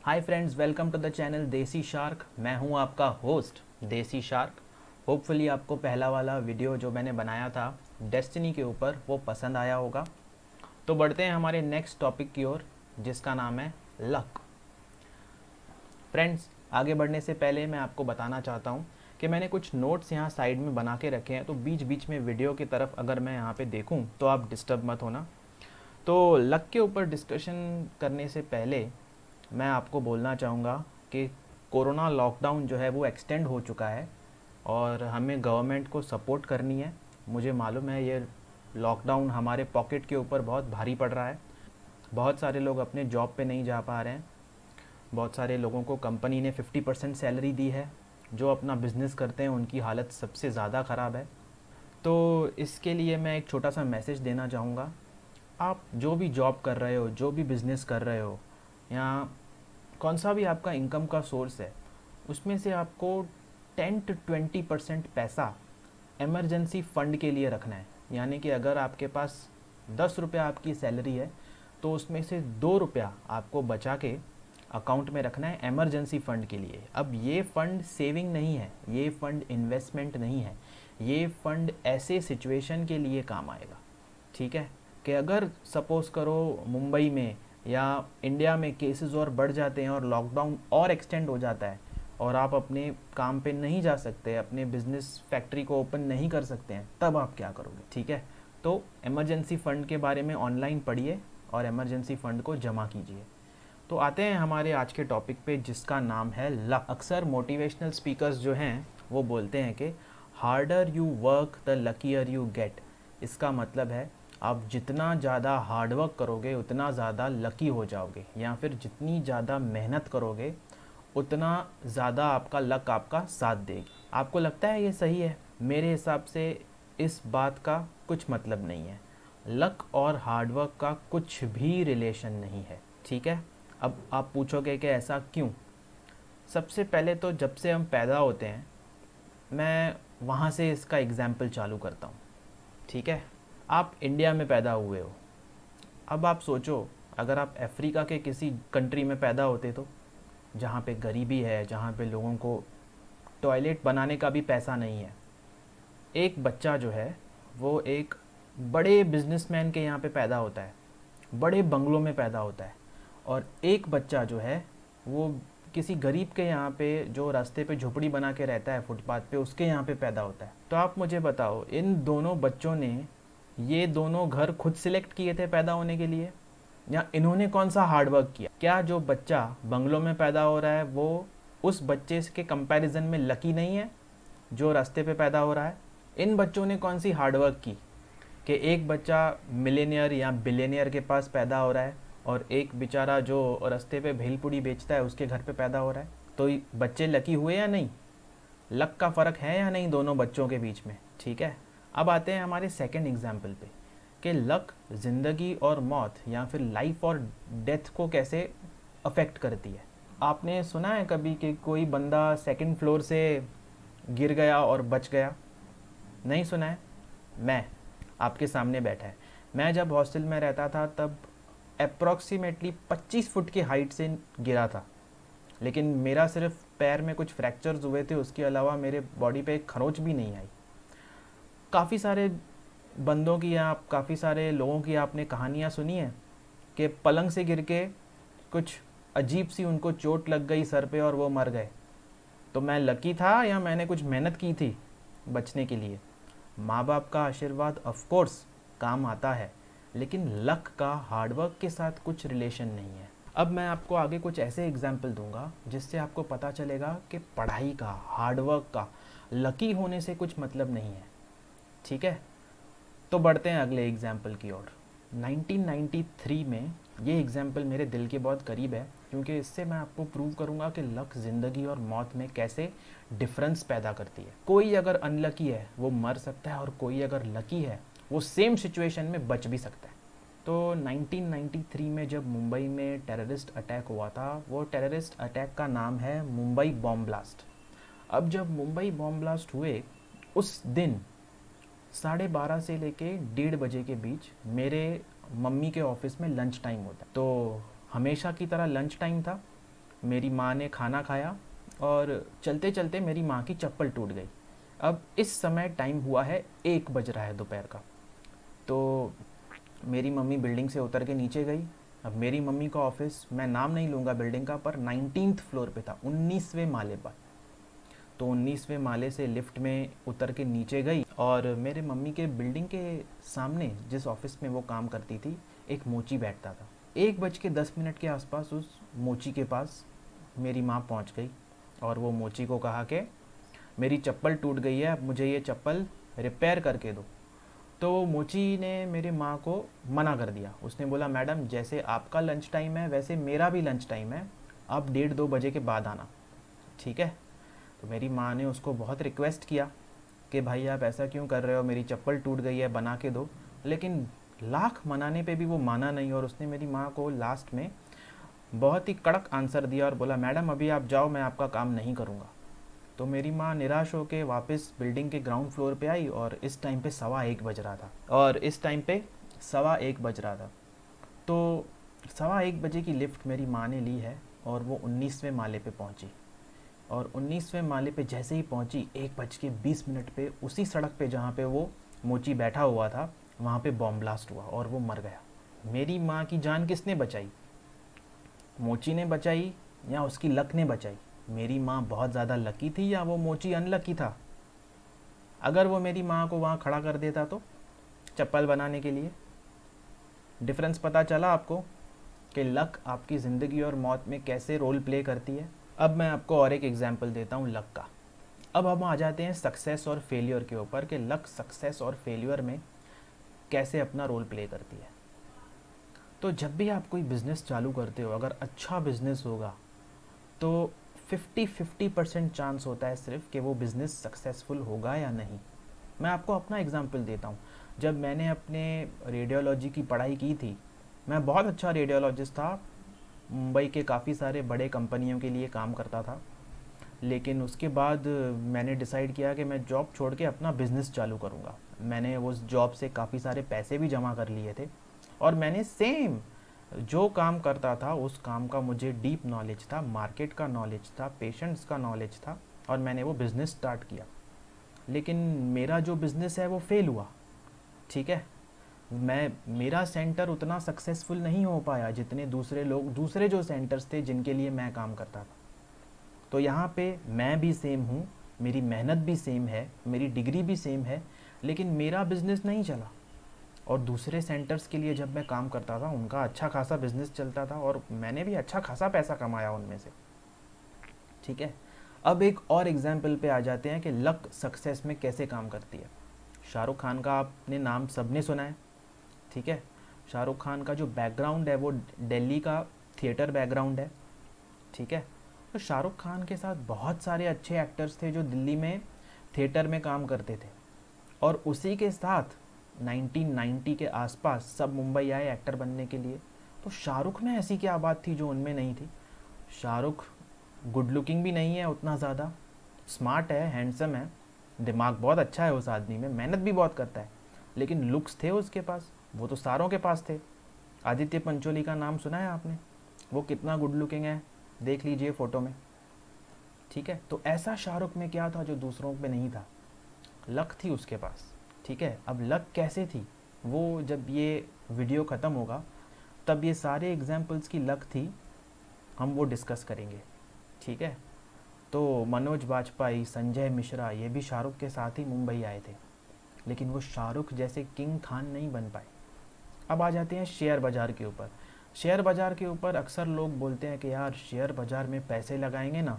Hi friends, welcome to the channel Desi shark. मैं हूं आपका होस्ट देसी शार्क। होपफुली आपको पहला वाला वीडियो जो मैंने बनाया था डेस्टिनी के ऊपर वो पसंद आया होगा। तो बढ़ते हैं हमारे नेक्स्ट टॉपिक की ओर, जिसका नाम है लक। फ्रेंड्स, आगे बढ़ने से पहले मैं आपको बताना चाहता हूं कि मैंने कुछ नोट्स यहाँ साइड में बना के रखे हैं, तो बीच बीच में वीडियो की तरफ अगर मैं यहाँ पे देखूँ तो आप डिस्टर्ब मत होना। तो लक के ऊपर डिस्कशन करने से पहले मैं आपको बोलना चाहूँगा कि कोरोना लॉकडाउन जो है वो एक्सटेंड हो चुका है और हमें गवर्नमेंट को सपोर्ट करनी है। मुझे मालूम है ये लॉकडाउन हमारे पॉकेट के ऊपर बहुत भारी पड़ रहा है। बहुत सारे लोग अपने जॉब पे नहीं जा पा रहे हैं। बहुत सारे लोगों को कंपनी ने 50% सैलरी दी है। जो अपना बिज़नेस करते हैं उनकी हालत सबसे ज़्यादा ख़राब है। तो इसके लिए मैं एक छोटा सा मैसेज देना चाहूँगा। आप जो भी जॉब कर रहे हो, जो भी बिज़नेस कर रहे हो, या कौन सा भी आपका इनकम का सोर्स है, उसमें से आपको 10 to 20% पैसा इमरजेंसी फ़ंड के लिए रखना है। यानी कि अगर आपके पास 10 रुपया आपकी सैलरी है तो उसमें से 2 रुपया आपको बचा के अकाउंट में रखना है इमरजेंसी फ़ंड के लिए। अब ये फ़ंड सेविंग नहीं है, ये फ़ंड इन्वेस्टमेंट नहीं है, ये फ़ंड ऐसे सिचुएशन के लिए काम आएगा। ठीक है, कि अगर सपोज़ करो मुंबई में या इंडिया में केसेस और बढ़ जाते हैं और लॉकडाउन और एक्सटेंड हो जाता है और आप अपने काम पे नहीं जा सकते, अपने बिजनेस फैक्ट्री को ओपन नहीं कर सकते हैं, तब आप क्या करोगे? ठीक है, तो इमरजेंसी फ़ंड के बारे में ऑनलाइन पढ़िए और इमरजेंसी फ़ंड को जमा कीजिए। तो आते हैं हमारे आज के टॉपिक पे, जिसका नाम है लक। अक्सर मोटिवेशनल स्पीकर्स जो हैं वो बोलते हैं कि harder you work the luckier you get. इसका मतलब है आप जितना ज़्यादा हार्डवर्क करोगे उतना ज़्यादा लकी हो जाओगे, या फिर जितनी ज़्यादा मेहनत करोगे उतना ज़्यादा आपका लक आपका साथ देगी। आपको लगता है ये सही है? मेरे हिसाब से इस बात का कुछ मतलब नहीं है। लक और हार्डवर्क का कुछ भी रिलेशन नहीं है। ठीक है, अब आप पूछोगे कि ऐसा क्यों? सबसे पहले तो जब से हम पैदा होते हैं, मैं वहाँ से इसका एग्ज़ाम्पल चालू करता हूँ। ठीक है, आप इंडिया में पैदा हुए हो। अब आप सोचो, अगर आप अफ्रीका के किसी कंट्री में पैदा होते तो, जहाँ पे गरीबी है, जहाँ पे लोगों को टॉयलेट बनाने का भी पैसा नहीं है। एक बच्चा जो है वो एक बड़े बिजनेसमैन के यहाँ पे पैदा होता है, बड़े बंगलों में पैदा होता है, और एक बच्चा जो है वो किसी गरीब के यहाँ पे जो रास्ते पे झोपड़ी बना के रहता है फुटपाथ पे, उसके यहाँ पे पैदा होता है। तो आप मुझे बताओ, इन दोनों बच्चों ने ये दोनों घर खुद सिलेक्ट किए थे पैदा होने के लिए, या इन्होंने कौन सा हार्डवर्क किया? क्या जो बच्चा बंगलों में पैदा हो रहा है वो उस बच्चे के कंपैरिजन में लकी नहीं है जो रास्ते पे पैदा हो रहा है? इन बच्चों ने कौन सी हार्डवर्क की कि एक बच्चा मिलेनियर या बिलेनियर के पास पैदा हो रहा है और एक बेचारा जो रास्ते पे भेलपुड़ी बेचता है उसके घर पे पैदा हो रहा है? तो बच्चे लकी हुए या नहीं? लक का फ़र्क है या नहीं दोनों बच्चों के बीच में? ठीक है, अब आते हैं हमारे सेकंड एग्जाम्पल पे कि लक ज़िंदगी और मौत या फिर लाइफ और डेथ को कैसे अफेक्ट करती है। आपने सुना है कभी कि कोई बंदा सेकंड फ्लोर से गिर गया और बच गया? नहीं सुना है? मैं आपके सामने बैठा है। मैं जब हॉस्टल में रहता था तब अप्रॉक्सीमेटली 25 फुट की हाइट से गिरा था, लेकिन मेरा सिर्फ पैर में कुछ फ्रैक्चर्स हुए थे, उसके अलावा मेरे बॉडी पे एक खरोंच भी नहीं आई। काफ़ी सारे बंदों की या काफ़ी सारे लोगों की आपने कहानियाँ सुनी है कि पलंग से गिर के कुछ अजीब सी उनको चोट लग गई सर पे और वो मर गए। तो मैं लकी था या मैंने कुछ मेहनत की थी बचने के लिए? माँ बाप का आशीर्वाद ऑफ कोर्स काम आता है, लेकिन लक का हार्डवर्क के साथ कुछ रिलेशन नहीं है। अब मैं आपको आगे कुछ ऐसे एग्जाम्पल दूंगा जिससे आपको पता चलेगा कि पढ़ाई का, हार्डवर्क का, लकी होने से कुछ मतलब नहीं है। ठीक है, तो बढ़ते हैं अगले एग्जाम्पल की ओर। 1993 में ये एग्जाम्पल मेरे दिल के बहुत करीब है, क्योंकि इससे मैं आपको प्रूव करूँगा कि लक ज़िंदगी और मौत में कैसे डिफरेंस पैदा करती है। कोई अगर अनलकी है वो मर सकता है, और कोई अगर लकी है वो सेम सिचुएशन में बच भी सकता है। तो 1993 में जब मुंबई में टेररिस्ट अटैक हुआ था, वो टेररिस्ट अटैक का नाम है मुंबई बॉम्ब ब्लास्ट। अब जब मुंबई बॉम्ब ब्लास्ट हुए, उस दिन 12:30 से लेके 1:30 के बीच मेरे मम्मी के ऑफिस में लंच टाइम होता है। तो हमेशा की तरह लंच टाइम था, मेरी माँ ने खाना खाया और चलते चलते मेरी माँ की चप्पल टूट गई। अब इस समय टाइम हुआ है 1 बज रहा है दोपहर का। तो मेरी मम्मी बिल्डिंग से उतर के नीचे गई। अब मेरी मम्मी का ऑफिस, मैं नाम नहीं लूँगा बिल्डिंग का, पर 19th फ्लोर पे था, 19वें माले पर। तो 19वें माले से लिफ्ट में उतर के नीचे गई और मेरे मम्मी के बिल्डिंग के सामने जिस ऑफिस में वो काम करती थी, एक मोची बैठता था। 1:10 के आसपास उस मोची के पास मेरी माँ पहुँच गई और वो मोची को कहा कि मेरी चप्पल टूट गई है, अब मुझे ये चप्पल रिपेयर करके दो। तो मोची ने मेरे माँ को मना कर दिया। उसने बोला, मैडम जैसे आपका लंच टाइम है वैसे मेरा भी लंच टाइम है, आप 1:30-2 बजे के बाद आना, ठीक है। तो मेरी माँ ने उसको बहुत रिक्वेस्ट किया कि भाई आप ऐसा क्यों कर रहे हो, मेरी चप्पल टूट गई है, बना के दो। लेकिन लाख मनाने पे भी वो माना नहीं और उसने मेरी माँ को लास्ट में बहुत ही कड़क आंसर दिया और बोला, मैडम अभी आप जाओ, मैं आपका काम नहीं करूँगा। तो मेरी माँ निराश होकर वापस बिल्डिंग के ग्राउंड फ्लोर पे आई और इस टाइम पे 1:15 बज रहा था। तो 1:15 बजे की लिफ्ट मेरी माँ ने ली है और वो 19वें माले पे पहुँची। और 19वें माले पे जैसे ही पहुँची, 1:20 पे उसी सड़क पे जहाँ पे वो मोची बैठा हुआ था, वहाँ पे बॉम्ब ब्लास्ट हुआ और वो मर गया। मेरी माँ की जान किसने बचाई? मोची ने बचाई या उसकी लक ने बचाई? मेरी माँ बहुत ज़्यादा लकी थी या वो मोची अनलकी था? अगर वो मेरी माँ को वहाँ खड़ा कर देता तो चप्पल बनाने के लिए, डिफरेंस पता चला आपको कि लक आपकी ज़िंदगी और मौत में कैसे रोल प्ले करती है। अब मैं आपको और एक एग्जांपल देता हूँ लक का। अब हम आ जाते हैं सक्सेस और फेलियर के ऊपर कि लक सक्सेस और फेलियर में कैसे अपना रोल प्ले करती है। तो जब भी आप कोई बिज़नेस चालू करते हो, अगर अच्छा बिज़नेस होगा तो 50-50% चांस होता है सिर्फ कि वो बिज़नेस सक्सेसफुल होगा या नहीं। मैं आपको अपना एग्जांपल देता हूँ। जब मैंने अपने रेडियोलॉजी की पढ़ाई की थी, मैं बहुत अच्छा रेडियोलॉजिस्ट था, मुंबई के काफ़ी सारे बड़े कंपनियों के लिए काम करता था। लेकिन उसके बाद मैंने डिसाइड किया कि मैं जॉब छोड़ के अपना बिज़नेस चालू करूँगा। मैंने उस जॉब से काफ़ी सारे पैसे भी जमा कर लिए थे और मैंने सेम जो काम करता था उस काम का मुझे डीप नॉलेज था, मार्केट का नॉलेज था, पेशेंट्स का नॉलेज था और मैंने वो बिज़नेस स्टार्ट किया। लेकिन मेरा जो बिज़नेस है वो फेल हुआ, ठीक है। मेरा सेंटर उतना सक्सेसफुल नहीं हो पाया जितने दूसरे जो सेंटर्स थे जिनके लिए मैं काम करता था। तो यहाँ पे मैं भी सेम हूँ, मेरी मेहनत भी सेम है, मेरी डिग्री भी सेम है, लेकिन मेरा बिज़नेस नहीं चला। और दूसरे सेंटर्स के लिए जब मैं काम करता था उनका अच्छा खासा बिजनेस चलता था और मैंने भी अच्छा खासा पैसा कमाया उनमें से, ठीक है। अब एक और एग्जाम्पल पे आ जाते हैं कि लक सक्सेस में कैसे काम करती है। शाहरुख खान का आपने नाम सबने सुना है, ठीक है। शाहरुख खान का जो बैकग्राउंड है वो दिल्ली का थिएटर बैकग्राउंड है, ठीक है। तो शाहरुख खान के साथ बहुत सारे अच्छे एक्टर्स थे जो दिल्ली में थिएटर में काम करते थे और उसी के साथ 1990 के आसपास सब मुंबई आए एक्टर बनने के लिए। तो शाहरुख में ऐसी क्या बात थी जो उनमें नहीं थी? शाहरुख गुड लुकिंग भी नहीं है उतना ज़्यादा, स्मार्ट है, हैंडसम है, दिमाग बहुत अच्छा है उस आदमी में, मेहनत भी बहुत करता है, लेकिन लुक्स थे उसके पास, वो तो सारों के पास थे। आदित्य पंचोली का नाम सुना है आपने? वो कितना गुड लुकिंग है, देख लीजिए फ़ोटो में, ठीक है। तो ऐसा शाहरुख में क्या था जो दूसरों में नहीं था? लक थी उसके पास, ठीक है। अब लक कैसे थी, वो जब ये वीडियो ख़त्म होगा तब ये सारे एग्जाम्पल्स की लक थी, हम वो डिस्कस करेंगे, ठीक है। तो मनोज बाजपेयी, संजय मिश्रा, ये भी शाहरुख के साथ ही मुंबई आए थे, लेकिन वो शाहरुख जैसे किंग खान नहीं बन पाए। अब आ जाते हैं शेयर बाज़ार के ऊपर। शेयर बाज़ार के ऊपर अक्सर लोग बोलते हैं कि यार शेयर बाज़ार में पैसे लगाएंगे ना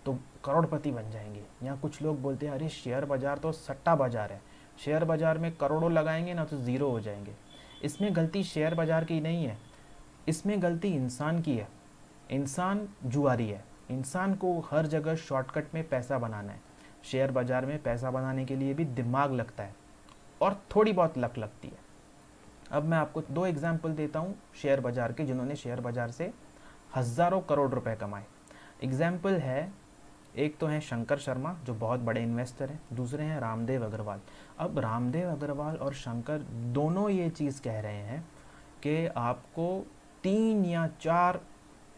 तो करोड़पति बन जाएंगे, या कुछ लोग बोलते हैं अरे शेयर बाज़ार तो सट्टा बाज़ार है, शेयर बाज़ार में करोड़ों लगाएंगे ना तो ज़ीरो हो जाएंगे। इसमें गलती शेयर बाज़ार की नहीं है, इसमें गलती इंसान की है। इंसान जुआरी है, इंसान को हर जगह शॉर्टकट में पैसा बनाना है। शेयर बाज़ार में पैसा बनाने के लिए भी दिमाग लगता है और थोड़ी बहुत लक लगती है। अब मैं आपको दो एग्जाम्पल देता हूँ शेयर बाज़ार के, जिन्होंने शेयर बाज़ार से हज़ारों करोड़ रुपए कमाए। एग्जाम्पल है, एक तो हैं शंकर शर्मा जो बहुत बड़े इन्वेस्टर हैं, दूसरे हैं रामदेव अग्रवाल। अब रामदेव अग्रवाल और शंकर दोनों ये चीज़ कह रहे हैं कि आपको 3 या 4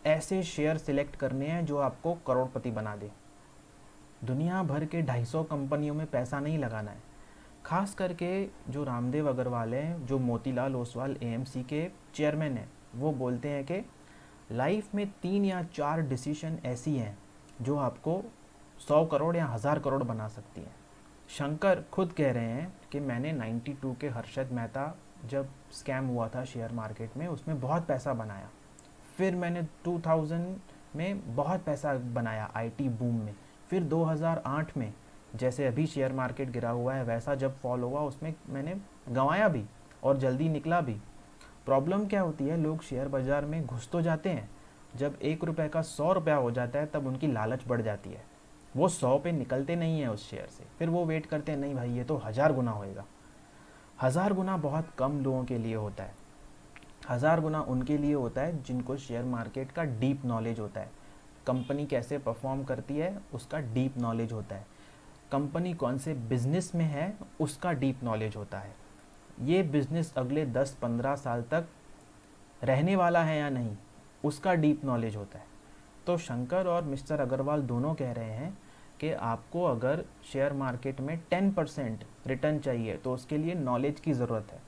ऐसे शेयर सिलेक्ट करने हैं जो आपको करोड़पति बना दे। दुनिया भर के 250 कंपनियों में पैसा नहीं लगाना है। खास करके जो रामदेव अग्रवाल हैं, जो मोतीलाल ओसवाल एएमसी के चेयरमैन हैं, वो बोलते हैं कि लाइफ में 3 या 4 डिसीजन ऐसी हैं जो आपको 100 करोड़ या 1000 करोड़ बना सकती हैं। शंकर खुद कह रहे हैं कि मैंने 92 के हर्षद मेहता जब स्कैम हुआ था शेयर मार्केट में, उसमें बहुत पैसा बनाया। फिर मैंने 2000 में बहुत पैसा बनाया आईटी बूम में। फिर 2008 में जैसे अभी शेयर मार्केट गिरा हुआ है वैसा जब फॉल हुआ उसमें मैंने गंवाया भी और जल्दी निकला भी। प्रॉब्लम क्या होती है, लोग शेयर बाज़ार में घुस तो जाते हैं, जब 1 रुपये का 100 रुपया हो जाता है तब उनकी लालच बढ़ जाती है। वो 100 पे निकलते नहीं हैं उस शेयर से, फिर वो वेट करते हैं नहीं भाई ये तो 1000 गुना होएगा। 1000 गुना बहुत कम लोगों के लिए होता है। 1000 गुना उनके लिए होता है जिनको शेयर मार्केट का डीप नॉलेज होता है, कंपनी कैसे परफॉर्म करती है उसका डीप नॉलेज होता है, कंपनी कौन से बिजनेस में है उसका डीप नॉलेज होता है, ये बिजनेस अगले 10-15 साल तक रहने वाला है या नहीं उसका डीप नॉलेज होता है। तो शंकर और मिस्टर अग्रवाल दोनों कह रहे हैं कि आपको अगर शेयर मार्केट में 10% रिटर्न चाहिए तो उसके लिए नॉलेज की ज़रूरत है।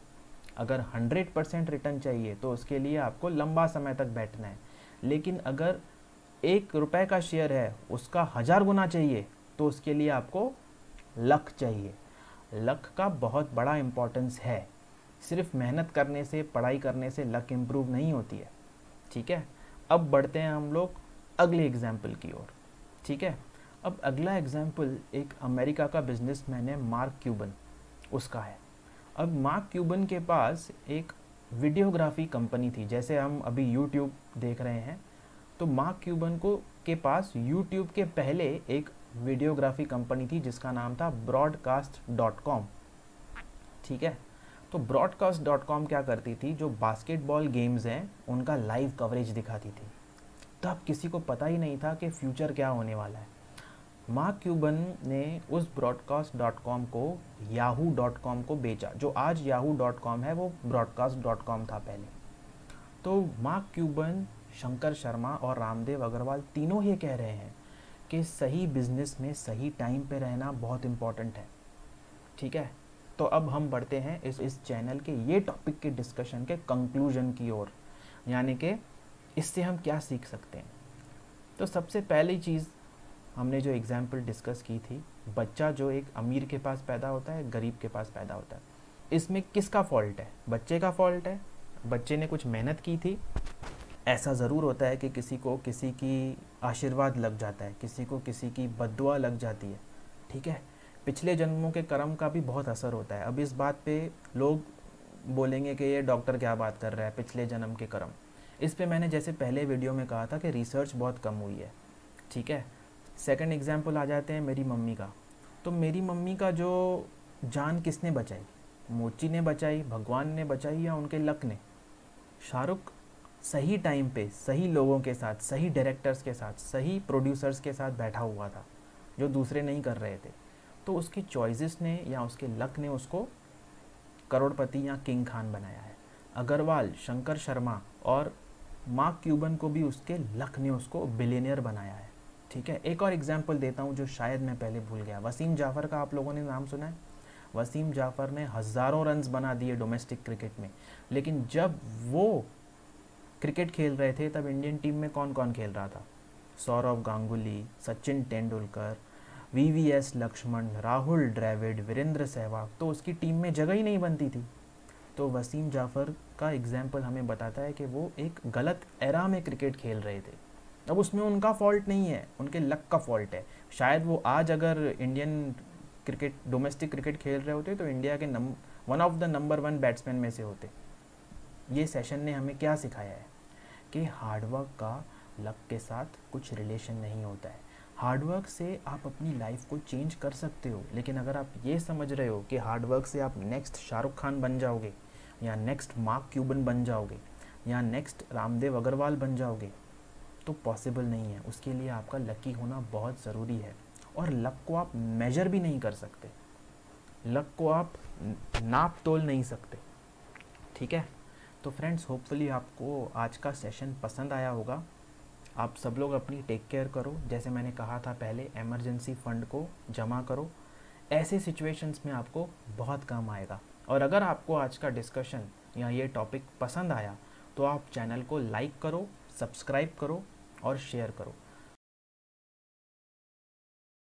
अगर 100% रिटर्न चाहिए तो उसके लिए आपको लंबा समय तक बैठना है। लेकिन अगर 1 रुपये का शेयर है उसका 1000 गुना चाहिए तो उसके लिए आपको लक चाहिए। लक का बहुत बड़ा इम्पोर्टेंस है। सिर्फ मेहनत करने से, पढ़ाई करने से लक इम्प्रूव नहीं होती है। ठीक है, अब बढ़ते हैं हम लोग अगले एग्जाम्पल की ओर। ठीक है, अब अगला एग्जाम्पल एक अमेरिका का बिजनेसमैन है, मार्क क्यूबन, उसका है। अब मार्क क्यूबन के पास एक वीडियोग्राफी कंपनी थी। जैसे हम अभी यूट्यूब देख रहे हैं तो मार्क क्यूबन को के पास यूट्यूब के पहले एक वीडियोग्राफी कंपनी थी जिसका नाम था broadcast.com। ठीक है, तो broadcast.com क्या करती थी, जो बास्केटबॉल गेम्स हैं उनका लाइव कवरेज दिखाती थी। तब किसी को पता ही नहीं था कि फ्यूचर क्या होने वाला है। मार्क क्यूबन ने उस broadcast.com को yahoo.com को बेचा। जो आज yahoo.com है वो broadcast.com था पहले। तो मार्क क्यूबन, शंकर शर्मा और रामदेव अग्रवाल तीनों ये कह रहे हैं कि सही बिजनेस में सही टाइम पे रहना बहुत इम्पॉर्टेंट है। ठीक है, तो अब हम बढ़ते हैं इस चैनल के ये टॉपिक के डिस्कशन के कंक्लूजन की ओर, यानी कि इससे हम क्या सीख सकते हैं। तो सबसे पहली चीज़ हमने जो एग्जाम्पल डिस्कस की थी, बच्चा जो एक अमीर के पास पैदा होता है, गरीब के पास पैदा होता है, इसमें किसका फॉल्ट है? बच्चे का फॉल्ट है। बच्चे ने कुछ मेहनत की थी। ऐसा ज़रूर होता है कि किसी को किसी की आशीर्वाद लग जाता है, किसी को किसी की बद्दुआ लग जाती है। ठीक है, पिछले जन्मों के कर्म का भी बहुत असर होता है। अब इस बात पे लोग बोलेंगे कि ये डॉक्टर क्या बात कर रहा है, पिछले जन्म के कर्म। इस पे मैंने जैसे पहले वीडियो में कहा था कि रिसर्च बहुत कम हुई है। ठीक है, सेकंड एग्जांपल आ जाते हैं मेरी मम्मी का। तो मेरी मम्मी का जो जान किसने बचाई? मोची ने बचाई, भगवान ने बचाई, या उनके लक ने? शाहरुख सही टाइम पे सही लोगों के साथ, सही डायरेक्टर्स के साथ, सही प्रोड्यूसर्स के साथ बैठा हुआ था जो दूसरे नहीं कर रहे थे। तो उसकी चॉइसेस ने या उसके लक ने उसको करोड़पति या किंग खान बनाया है। अग्रवाल, शंकर शर्मा और मार्क क्यूबन को भी उसके लक ने उसको बिलियनियर बनाया है। ठीक है, एक और एग्जांपल देता हूँ जो शायद मैं पहले भूल गया। वसीम जाफ़र का आप लोगों ने नाम सुना है? वसीम जाफ़र ने हज़ारों रन्स बना दिए डोमेस्टिक क्रिकेट में, लेकिन जब वो क्रिकेट खेल रहे थे तब इंडियन टीम में कौन कौन खेल रहा था? सौरव गांगुली, सचिन तेंदुलकर, वीवीएस लक्ष्मण, राहुल द्रविड़, वीरेंद्र सहवाग। तो उसकी टीम में जगह ही नहीं बनती थी। तो वसीम जाफ़र का एग्जाम्पल हमें बताता है कि वो एक गलत एरा में क्रिकेट खेल रहे थे। अब उसमें उनका फॉल्ट नहीं है, उनके लक का फॉल्ट है। शायद वो आज अगर इंडियन क्रिकेट, डोमेस्टिक क्रिकेट खेल रहे होते तो इंडिया के one of the number 1 batsman में से होते। ये सेशन ने हमें क्या सिखाया है कि हार्डवर्क का लक के साथ कुछ रिलेशन नहीं होता है। हार्डवर्क से आप अपनी लाइफ को चेंज कर सकते हो, लेकिन अगर आप ये समझ रहे हो कि हार्डवर्क से आप नेक्स्ट शाहरुख खान बन जाओगे या नेक्स्ट मार्क क्यूबन बन जाओगे या नेक्स्ट रामदेव अग्रवाल बन जाओगे, तो पॉसिबल नहीं है। उसके लिए आपका लकी होना बहुत ज़रूरी है। और लक को आप मेजर भी नहीं कर सकते, लक को आप नाप तोल नहीं सकते। ठीक है, तो फ्रेंड्स, होपफुली आपको आज का सेशन पसंद आया होगा। आप सब लोग अपनी टेक केयर करो। जैसे मैंने कहा था पहले, इमरजेंसी फ़ंड को जमा करो, ऐसे सिचुएशंस में आपको बहुत काम आएगा। और अगर आपको आज का डिस्कशन या ये टॉपिक पसंद आया तो आप चैनल को लाइक करो, सब्सक्राइब करो और शेयर करो।